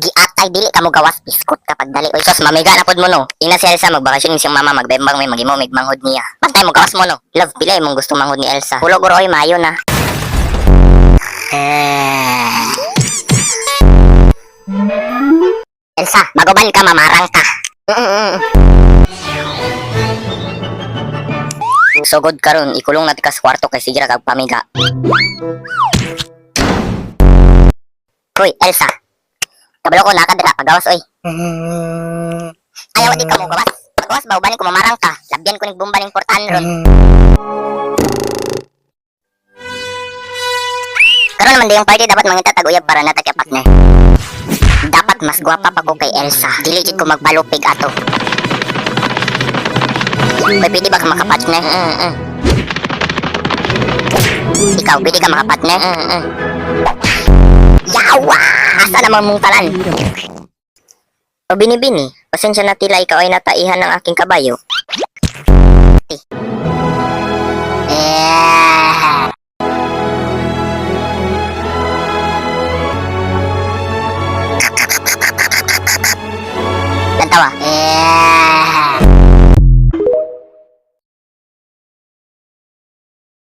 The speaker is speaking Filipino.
giatay dili ka mo gawas biskot kapag dali. Oy sos mamiga na pod mo no. Ina si Elsa magbakasyon siyang mama magbembang may magimomig manghod niya. Bantay mo gawas mo no. Love pila imong gusto manghod ni Elsa. Pulo guro oy maayo na. Elsa, maguban ka mamarang ka. Sugod karon ikulong natin ka sa kwarto kay sige ra kag pamiga. Hoy, Elsa. Kabalo ko nakadira pagawas oy. Ayaw di ka mo gawas. Pagawas ba ubanin ko mamarang ka. Labyan ko ning bomba ning portahan ron. Karon naman yung party dapat mangita tag-uyab para natag kay partner. Dapat mas gwapa pa ko kay Elsa. Dili jud ko magbalupig ato. May pwede ba ka makapartner? Ikaw, pwede ka makapartner? Yawa! Asa naman mong talan? O binibini, pasensya na tila ikaw ay nataihan ng aking kabayo. Lantawa.